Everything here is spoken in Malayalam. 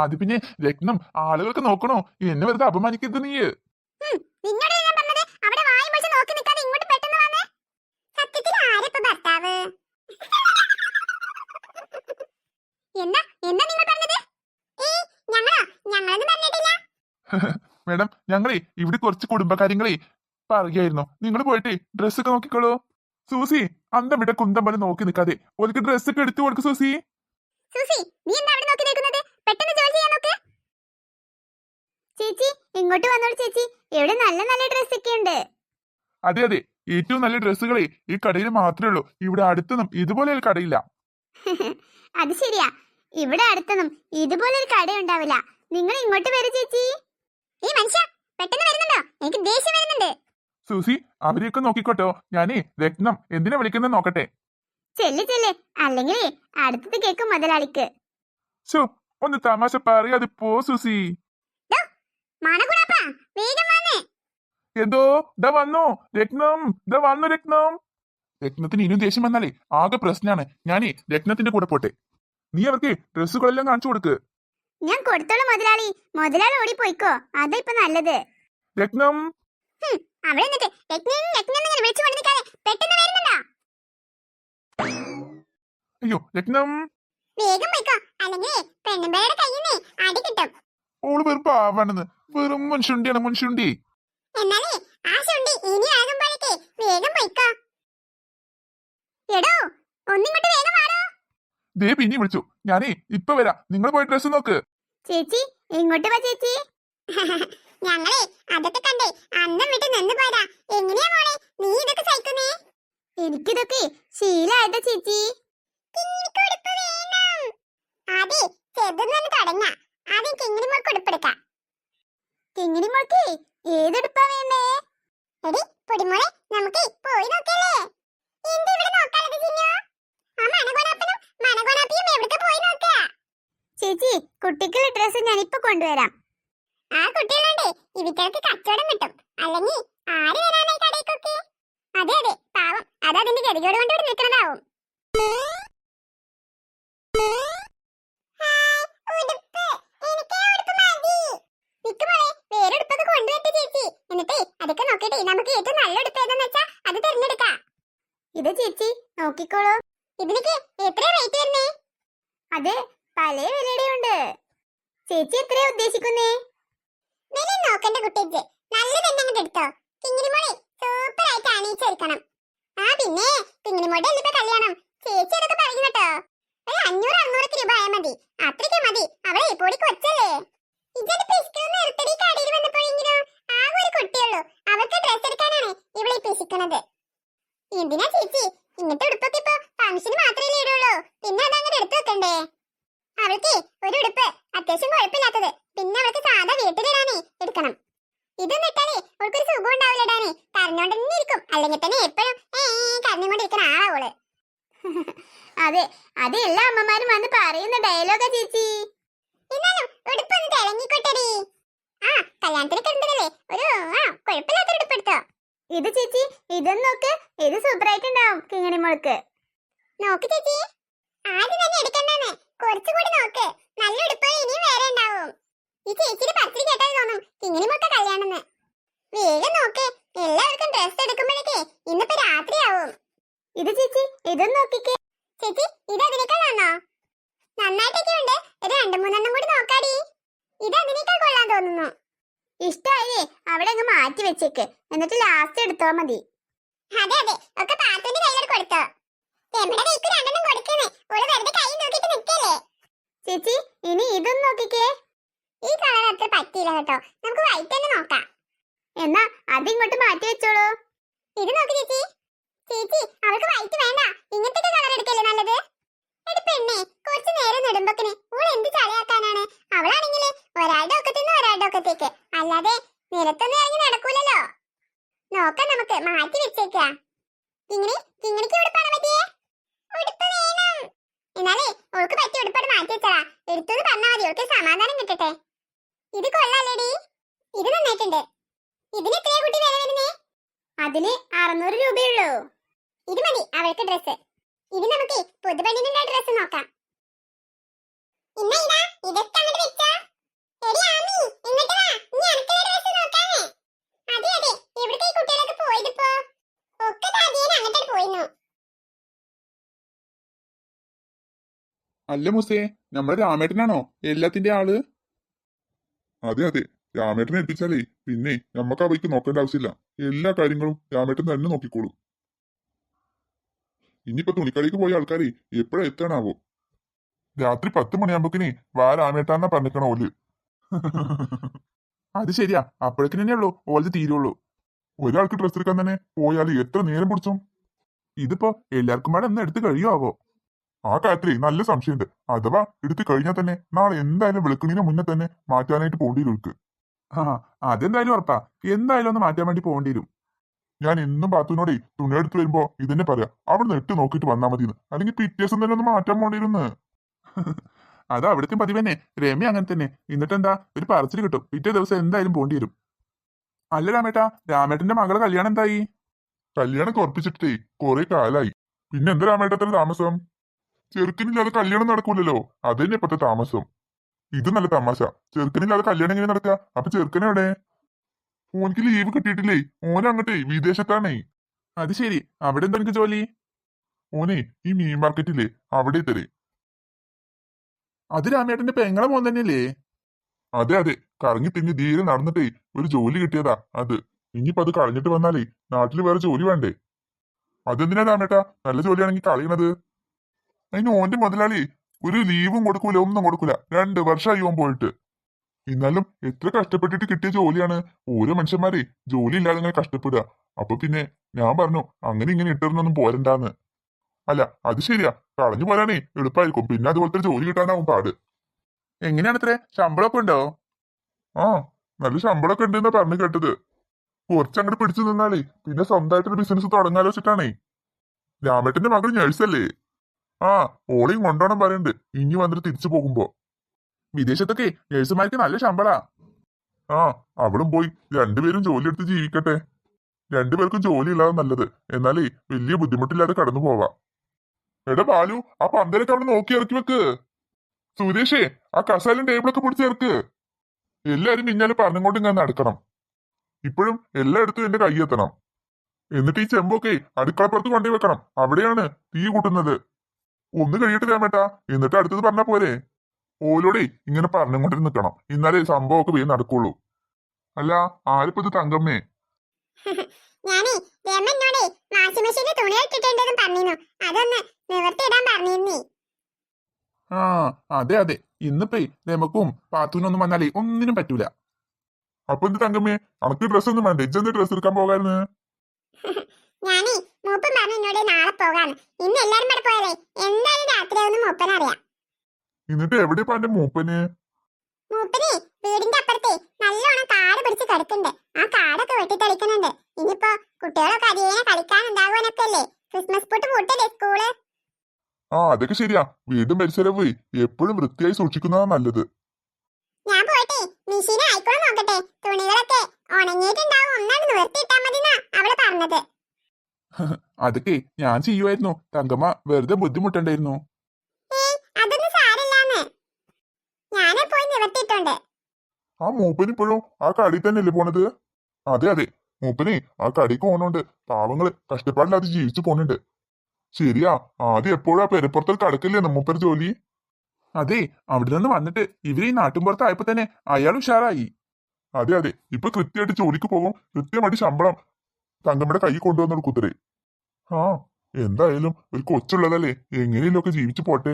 അത് പിന്നെ രത്നം, ആളുകൾക്ക് നോക്കണോ? എന്നെ വെറുതെ അപമാനിക്കരുത് നീ. മേഡം, ഞങ്ങളെ ഇവിടെ കുറച്ച് കുടുംബകാര്യങ്ങളെ പറയുകയായിരുന്നു. നിങ്ങൾ പോയിട്ട് ഡ്രസ്സൊക്കെ നോക്കിക്കോളൂ. സൂസി, അന്തം വിട്ട കുന്തം പോലെ നോക്കി നിൽക്കാതെ ഓർക്ക് ഡ്രസ്സൊക്കെ എടുത്തു കൊടുക്കും. സൂസി, ചേച്ചി ഇങ്ങോട്ട് വന്നോളൂ ചേച്ചി, ഇവിടെ നല്ല നല്ല ഡ്രസ്സൊക്കെ ഉണ്ട്. അതെ അതെ, ഏറ്റവും നല്ല ഡ്രസ്സുകളെ ഈ കടയിൽ മാത്രമേ ഉള്ളൂ. ഇവിടെ അടുത്തൊന്നും ഇതുപോലെ ഒരു കടയില്ല. അത് ശരിയാ, ഇവിടെ അടുത്തൊന്നും ഇതുപോലെ ഒരു കട ഉണ്ടാവില്ല. നിങ്ങൾ ഇങ്ങോട്ട് വരൂ ചേച്ചി. ഈ മനുഷ്യ പെട്ടെന്ന് വരുന്നുണ്ടോ? എനിക്ക് ദേഷ്യം വരുന്നുണ്ട്. സൂസി, അവരെയൊക്കെ നോക്കിക്കോട്ടോ. ഞാനേ രത്നം എന്തിനാ വിളിക്കുന്നത് നോക്കട്ടെ. ചെല്ല് ചെല്ല്, അല്ലെങ്കിൽ അടുത്തത് കേക്കും മുതലാളിക്ക്. ശോ, ഒന്ന് തമാശ പറയാതെ പോ സൂസി. എന്തോ ദാ വന്നു രത്നം, ദാ വന്നു രത്നം. രത്നത്തിന് ഇനിയും ദേഷ്യം വന്നാലേ ആകെ പ്രശ്നമാണ്. ഞാനേ രത്നത്തിന്റെ കൂടെ പോട്ടെ. നീ അവർക്ക് ഡ്രസ്സുകളെല്ലാം കാണിച്ചു കൊടുക്ക്. ഞാൻ കൊടുത്തോളൂ മുതലാളി. മുതലാളി ഓടിപ്പോയിക്കോ, അതാ ഇപ്പൊ നല്ലത്. രത്നം, അവിടെ നിന്നിട്ട് അയ്യോ രത്നം, വേഗം പോയിക്കോ, അല്ലെങ്കിൽ പെണ്ണുമ്പേരുടെ കയ്യിൽ നിന്ന് അടി കിട്ടും. ഓള് വെറും പാവാണെന്ന്. വെറും മുൻശുണ്ടിയാണ് മുൻശുണ്ടി. എന്നാലേ ആ ശുണ്ടി ഇനി ആകുമ്പോഴേക്ക് വേഗം പോയിക്കോ. എടോ, ഒന്നിങ്ങോട്ട് വേഗം വാടോ. ദേ പിന്നെ വിളിച്ചു. ഞാനേ ഇപ്പൊ വരാം, നിങ്ങൾ പോയി ഡ്രസ്സ് നോക്ക്. ചേച്ചി ഇങ്ങോട്ട് വാ ചേച്ചി. ഞങ്ങളെ അതൊക്കെ കണ്ടേ അന്നം വിട്ട് നിന്ന് പോയതാ. എങ്ങനെയാ മോളെ നീ ഇതൊക്കെ സഹിക്കുന്നേ? എനിക്കിതൊക്കെ ശീലായതാ ചേച്ചി. അതെ, ചെറുതെന്ന് തുടങ്ങ. ആദ്യം കിങ്ങിണിമോൾക്ക് ഉടുപ്പെടുക്കാം. കിങ്ങിണിമോൾക്ക് ഏതെടുപ്പാ വേണ്ടേ? എടി പൊടിമോളെ, നമുക്ക് പോയി നോക്കല്ലേ? എന്താ ഇവിടെ നോക്കാനത് ചിന്നോ? ആ മനഗോണാപ്പനും മനഗോണാപ്പിയും എവിടെ പോയി നോക്കാ? ചേച്ചി, കുട്ടിക്കുള്ള ഡ്രസ്സ് ഞാനിപ്പോ കൊണ്ടുവരാം. ആ കുട്ടികളുണ്ട് ഇവിടേക്ക് കച്ചവടം കിട്ടും. അല്ലെങ്കിൽ ആര് വരാനായി കടയിക്കൊക്കെ? അതെ അതെ, പാവം, അതതിന്റെ ഗതികേട് കൊണ്ട് ഇവിടെ നിൽക്കുന്നതാവും. നമുക്ക് ഏറ്റവും നല്ല ഉടുപ്പ് ഏതാന്ന് വെച്ചാ അത് തിരഞ്ഞെടുക്കാം. ഇത് ചേച്ചി നോക്കിക്കോളൂ. ഇതിനൊക്കെ എത്ര റേറ്റ് വരുന്നേ? അത് പല വിലയുടെ ഉണ്ട്. ചേച്ചി എത്രയാ ഉദ്ദേശിക്കുന്നേ? വില നോക്കണ്ട കുട്ടിക്ക്, നല്ലത് തന്നെ അങ്ങോട്ട് എടുത്തോ. കിങ്ങിണിമോളെ സൂപ്പർ ആയിട്ട് അണിയിച്ചെടുക്കണം. ആ പിന്നെ കിങ്ങിണിമോടെ അല്ലിപ്പോ കല്യാണം. ചേച്ചി അതൊക്കെ പറയും കേട്ടോ. ഒരു 500-600 രൂപ ആയാൽ മതി. അത്രയ്ക്ക് മതി. അവളെ പൊടി കൊച്ചല്ലേ. ഇതൊക്കെ ഇഷ്ടം നിർത്തടി. കടയിൽ വന്നപ്പോഴെങ്കിലോ ആകെ ഒരു കുട്ടിയുള്ളൂ. അവർക്ക് ഡ്രസ് എടുക്കാനാണ് ഇവിടെ പിശിക്കണത്. എന്തിനാ ചേച്ചി ഇങ്ങനത്തെ ഉടുപ്പൊക്കെ ഇപ്പൊ ഫംഗ്ഷന് മാത്രമേ ഇടുള്ളൂ? പിന്നെ അതങ്ങനെ എടുത്തു വെക്കണ്ടേ? അവൾക്ക് ഒരു ഉടുപ്പ് അത്യാവശ്യം കുഴപ്പമില്ലാത്തത്, പിന്നെ അവൾക്ക് സാധാ വീട്ടിലിടാനേ എടുക്കണം. ഇതൊന്നും ഇട്ടാലേ അവൾക്കൊരു സുഖം ഉണ്ടാവില്ല ഇടാനേ. കരഞ്ഞോണ്ട് തന്നെ ഇരിക്കും. അല്ലെങ്കിൽ തന്നെ എപ്പോഴും കരഞ്ഞുകൊണ്ടിരിക്കുന്ന ആളാവള്. അതെ, അത് എല്ലാ അമ്മമാരും വന്ന് പറയുന്ന ഡയലോഗാ ചേച്ചി. എന്നാലും ഉടുപ്പൊന്ന് തിളങ്ങിക്കോട്ടെടി. ആ കല്യാണത്തിനൊക്കെ ഉണ്ടല്ലേ, ഒരു കുഴപ്പമില്ലാത്തൊരു ഉടുപ്പ് എടുത്തോ. ഇത് ചേച്ചി ഇതൊന്നും നോക്ക്, ഇത് സൂപ്പറായിട്ടുണ്ടാവും കിങ്ങിണിമോൾക്ക്. നോക്ക് ചേച്ചി, ആദ്യം തന്നെ എടുക്കണ്ടെന്ന് കുറച്ചുകൂടി നോക്ക്. നല്ല ഉടുപ്പ് ഇനിയും വേറെ ഉണ്ടാവും. ഈ ചേച്ചിയുടെ പത്തിരി കേട്ടാൽ തോന്നും കിങ്ങിണിമോൾക്ക് കല്യാണമെന്ന്. വേഗം നോക്ക്, എല്ലാവർക്കും ഡ്രസ് എടുക്കുമ്പോഴേക്കേ ഇന്നിപ്പോ രാത്രിയാവും. ഇത് ചേച്ചി ഇതൊന്നും നോക്കിക്കേ. ചേച്ചി ഇത് അതിനേക്കാളാണോ? നന്നായിട്ടൊക്കെ ഉണ്ട്. ഒരു 2-3 കൂടി നോക്കാടി. ഇത് അതിനേക്കാൾ കൊള്ളാൻ തോന്നുന്നു. ഇഷ്ടായേ അവിടെ അങ്ങ് മാറ്റി വെച്ചേക്ക്, എന്നിട്ട് ലാസ്റ്റ് എടുത്താ മതി. അതെ അതെ, ഒക്കെ പാത്തുവിന്റെ കയ്യിലോട് കൊടുത്തോ. എവിടെ കൈക്ക് 2 കൊടുക്കുന്നേ? ഓള് വെറുതെ കൈ നോക്കിട്ട് നിൽക്കല്ലേ. ചേച്ചി ഇനി ഇതൊന്നും നോക്കിക്കേ. ഈ കളർ അത്ര പറ്റിയില്ല കേട്ടോ, നമുക്ക് വൈറ്റ് തന്നെ നോക്കാം. എന്നാ അതിങ്ങോട്ട് മാറ്റി വെച്ചോളൂ. ഇത് നോക്ക് ചേച്ചി. ചേച്ചി അവൾക്ക് വൈറ്റ് വേണ്ട, ഇങ്ങനത്തെ കളർ എടുക്കല്ലേ നല്ലത്. എടി പെണ്ണേ, കുറച്ചു നേരം നെടുമ്പക്കിന് ഓൾ എന്ത് ചളയാക്കാനാണ്? അവളാണെങ്കില് ഒരാളുടെ ഒക്കത്തുനിന്ന് ഒരാളുടെ ഒക്കത്തേക്ക്, അല്ലാതെ നിലത്തൊന്നും ഇറങ്ങി നടക്കൂലല്ലോ. നോക്കാം, നമുക്ക് മാറ്റി വെച്ചേക്കാ. കിങ്ങിണിക്ക് ഉടുപ്പാണ് പറ്റിയേ? ഉടുപ്പ് വേണം. എന്നാലേ ഓൾക്ക് പറ്റിയ ഉടുപ്പാട് മാറ്റി വെച്ചടാ. എടുത്തെന്ന് പറഞ്ഞാൽ മതി, ഓൾക്ക് സമാധാനം കിട്ടട്ടെ. ഇത് കൊള്ളാല്ലേടി, ഇത് നന്നായിട്ടുണ്ട്. ഇതിന് എത്രയാ കുട്ടി വില വരുന്നേ? അതിന് 600 രൂപയുള്ളൂ. ഇത് മതി അവൾക്ക് ഡ്രസ്. ഇത് നമുക്ക് പുതുപെണ്ണിനുള്ള ഡ്രസ് നോക്കാം. ഇതൊക്കെ അങ്ങോട്ട് അല്ല മുസേ, നമ്മുടെ രാമേട്ടനാണോ എല്ലാത്തിന്റെ ആള്? അതെ അതെ, രാമേട്ടനെ ഏൽപ്പിച്ചാലേ പിന്നെ നമുക്ക് ആ വഴിക്ക് നോക്കേണ്ട ആവശ്യമില്ല. എല്ലാ കാര്യങ്ങളും രാമേട്ടൻ തന്നെ നോക്കിക്കോളും. ഇനിയിപ്പോ തുണിക്കടയ്ക്ക് പോയ ആൾക്കാരെ എപ്പോഴാ എത്താനാവോ? രാത്രി 10 മണിയാകുമ്പോക്കിനെ വാ രാമേട്ടാന്നാ പറഞ്ഞിക്കണ ഓല്. അത് ശരിയാ, അപ്പോഴേക്കിനെ ഉള്ളൂ ഓലത് തീരുള്ളൂ. ഒരാൾക്ക് ഡ്രസ് എടുക്കാൻ തന്നെ പോയാൽ എത്ര നേരം പിടിച്ചും? ഇതിപ്പോ എല്ലാവർക്കും പാടെ ഒന്ന് എടുത്ത് കഴിയുമാവോ? ആ കാര്യത്തിലേ നല്ല സംശയമുണ്ട്. അഥവാ എടുത്ത് കഴിഞ്ഞാൽ തന്നെ നാളെ എന്തായാലും വെളുക്കണിന് മുന്നേ തന്നെ മാറ്റാനായിട്ട് പോകേണ്ടി വരും എനിക്ക്. ആ, അതെന്തായാലും ഉറപ്പാ. എന്തായാലും ഒന്ന് മാറ്റാൻ വേണ്ടി പോകേണ്ടി വരും. ഞാൻ എന്നും ബാത്തുവിനോടേ തുണിയെടുത്ത് വരുമ്പോ ഇതന്നെ പറയാം, അവിടെ ഇട്ട് നോക്കിയിട്ട് വന്നാൽ മതിന്ന്. അല്ലെങ്കിൽ പിറ്റേസം തന്നെ ഒന്ന് മാറ്റാൻ പോകേണ്ടിരുന്ന്. അത് അവിടുത്തെ പതിവ് തന്നെ. രമ്യ അങ്ങനെ തന്നെ. എന്നിട്ടെന്താ, ഒരു പറച്ചിൽ കിട്ടും, പിറ്റേ ദിവസം എന്തായാലും പോകേണ്ടി വരും. അല്ല രാമേട്ടാ, രാമേട്ടന്റെ മകളെ കല്യാണം എന്തായി? കല്യാണം ഉറപ്പിച്ചിട്ടേ കുറെ കാലായി. പിന്നെ എന്താ രാമേട്ടത്തിന് താമസം? ചെറുക്കനില്ലാതെ കല്യാണം നടക്കൂലല്ലോ, അതന്നെ ഇപ്പത്തെ താമസം. ഇത് നല്ല തമാശ. ചെറുക്കനില്ലാതെ കല്യാണം എങ്ങനെ നടക്കുക? അപ്പൊ ചെറുക്കനെവിടെ? ഓനിക്ക് ലീവ് കിട്ടിയിട്ടില്ലേ, ഓനങ്ങട്ടെ വിദേശത്താണേ. അത് ശരി, അവിടെ എന്താ എനിക്ക് ജോലി? ഓനെ ഈ മീൻ മാർക്കറ്റില്ലേ അവിടെ തരേ. അത് രാമേട്ടന്റെ പെങ്ങളെ മോൻ തന്നെയല്ലേ? അതെ അതെ, കറങ്ങി തിങ്ങി ധീരെ നടന്നിട്ടേ ഒരു ജോലി കിട്ടിയതാ അത്. ഇനിയിപ്പോ അത് കളഞ്ഞിട്ട് വന്നാലേ നാട്ടിൽ വേറെ ജോലി വേണ്ടേ? അതെന്തിനാ രാമേട്ടാ നല്ല ജോലിയാണെങ്കിൽ കളയണത്? അതിന് ഓന്റെ മുതലാളി ഒരു ലീവും കൊടുക്കൂല, ഒന്നും കൊടുക്കൂല. 2 വർഷമായി ഓൻ പോയിട്ട്. എന്നാലും എത്ര കഷ്ടപ്പെട്ടിട്ട് കിട്ടിയ ജോലിയാണ്. ഓരോ മനുഷ്യന്മാരെ ജോലി ഇല്ലാതെ ഇങ്ങനെ കഷ്ടപ്പെടുക. അപ്പൊ പിന്നെ ഞാൻ പറഞ്ഞു അങ്ങനെ ഇങ്ങനെ ഇട്ടിരുന്നൊന്നും പോരണ്ടാന്ന്. അല്ല അത് ശരിയാ, കളഞ്ഞു പോരാനേ എളുപ്പമായിരിക്കും, പിന്നെ അതുപോലത്തെ ജോലി കിട്ടാനാവും പാട്. എങ്ങനെയാണത്രേ, ശമ്പളമൊക്കെ ഉണ്ടോ? ആ, നല്ല ശമ്പളമൊക്കെ ഉണ്ടെന്നാ പറഞ്ഞു കേട്ടത്. കുറച്ചങ്ങോട്ട് പിടിച്ചു നിന്നാലേ പിന്നെ സ്വന്തമായിട്ടൊരു ബിസിനസ് തുടങ്ങാലോ വെച്ചിട്ടാണേ. രാമേട്ടന്റെ മകൾ നഴ്സല്ലേ? ആ, ഓളെയും കൊണ്ടോണം പറയുന്നുണ്ട് ഇനി വന്നിട്ട് തിരിച്ചു പോകുമ്പോ. വിദേശത്തൊക്കെ നഴ്സുമാർക്ക് നല്ല ശമ്പളാ. ആ, അവളും പോയി രണ്ടുപേരും ജോലി എടുത്ത് ജീവിക്കട്ടെ. രണ്ടുപേർക്കും ജോലി ഇല്ലാതെ നല്ലത്. എന്നാലേ വലിയ ബുദ്ധിമുട്ടില്ലാതെ കടന്നു പോവാ. എടാ ബാലു, ആ പന്തലൊക്കെ അവിടെ നോക്കി ഇറക്കി വെക്ക്. സുരേഷേ, ആ കസാലും ടേബിളൊക്കെ പിടിച്ച് ഇറക്ക്. എല്ലാരും പിന്നാലെ പറഞ്ഞുകൊണ്ട് ഇങ്ങനെ നടക്കണം. ഇപ്പോഴും എല്ലായിടത്തും എന്റെ കൈ എത്തണം. എന്നിട്ട് ഈ ചെമ്പൊക്കെ അടുക്കളപ്പുറത്ത് കൊണ്ടുപോയി വെക്കണം. അവിടെയാണ് തീ കൂട്ടുന്നത്. ഒന്ന് കഴിയട്ടെ രാമേട്ടാ, എന്നിട്ട് അടുത്തത് പറഞ്ഞാ പോരെ? ഓലോടെ ഇങ്ങനെ പറഞ്ഞുകൊണ്ടിരുന്ന് നിൽക്കണം, എന്നാലേ സംഭവമൊക്കെ വേഗം നടക്കുള്ളൂ. അല്ല, ആരിപ്പോ ഇത് തങ്കമ്മേ? ഞാനേ രമ എന്നോടേ വാഷിംഗ് മെഷീനിൽ തുണി ഇട്ടിട്ടുണ്ടെന്ന് പറഞ്ഞിരുന്നു. അതൊന്ന് നിവർത്തിയിടാൻ പറഞ്ഞിരുന്നേ. ആ, അതെ അതെ, ഇന്നിപ്പേ രമക്കും പാത്തൂനൊന്നും വന്നാലേ ഒന്നിനും പറ്റൂല. അപ്പൊ എന്ത് തങ്കമ്മേ, അനക്ക് ഡ്രസ് ഒന്നും വേണ്ടേ? ഇജ്ജെന്ത് ഡ്രസ് എടുക്കാൻ പോകായിരുന്നു? ഞാനേ മൂപ്പൻ പറഞ്ഞു എന്നോട് നാളെ പോകാന്ന്. ഇന്ന് എല്ലാരും കൂടെ പോയാലേ എന്തായാലും രാത്രിയാവുന്ന മൂപ്പനറിയാം. എന്നിട്ട് എവിടെ എന്റെ മൂപ്പന്? മൂപ്പനെ വീടിന്റെ അപ്പുറത്തെ നല്ലോണം കാട് പിടിച്ച് കിടക്കുന്നുണ്ട്. ആ കാടൊക്കെ വെട്ടിത്തെളിക്കുന്നുണ്ട്. ഇനിയിപ്പോ കുട്ടികളൊക്കെ അതിനെ കളിക്കാനുണ്ടാകുവാനൊക്കെ അല്ലേ. ക്രിസ്മസ് പൂട്ടല്ലേ സ്കൂള്. ആ, അതൊക്കെ ശരിയാ. വീടും പരിസരവും എപ്പോഴും വൃത്തിയായി സൂക്ഷിക്കുന്നതാ നല്ലത്. ഞാൻ പോയിട്ടേ മെഷീൻ ആയിക്കോളും നോക്കട്ടെ. തുണികളൊക്കെ ഉണങ്ങിയിട്ടുണ്ടാവും, ഒന്നാണ് നിവർത്തിയിട്ടാ മതിന്നാ അവള് പറഞ്ഞത്. അതൊക്കെ ഞാൻ ചെയ്യുമായിരുന്നു. തങ്കമ്മ വെറുതെ ബുദ്ധിമുട്ടുണ്ടായിരുന്നു. അതൊന്നും സാരില്ലാന്ന് ഞാനെ പോയി നിവർത്തിയിട്ടുണ്ട്. ആ മൂപ്പന് ഇപ്പോഴും ആ കടയിൽ തന്നെയല്ലേ പോണത്? അതെ അതെ, മൂപ്പനെ ആ കടയ്ക്ക് പോണോണ്ട് പാവങ്ങള് കഷ്ടപ്പാടില്ലാതെ ജീവിച്ചു പോണുണ്ട്. ശരിയാ, ആദ്യം എപ്പോഴും ആ പെരപ്പുറത്തിൽ കടക്കില്ലേ മൂപ്പര് ജോലി? അതെ, അവിടെ നിന്ന് വന്നിട്ട് ഇവര് ഈ നാട്ടിൻപുറത്തായപ്പോ തന്നെ അയാൾ ഉഷാറായി. അതെ അതെ, ഇപ്പൊ കൃത്യമായിട്ട് ജോലിക്ക് പോകും, കൃത്യമായിട്ട് ശമ്പളം തങ്കമ്മയുടെ കൈ കൊണ്ടുവന്നൊരു കുതിരെ. ആ, എന്തായാലും ഒരു കൊച്ചുള്ളതല്ലേ, എങ്ങനെയല്ലോ ഒക്കെ ജീവിച്ചു പോട്ടെ.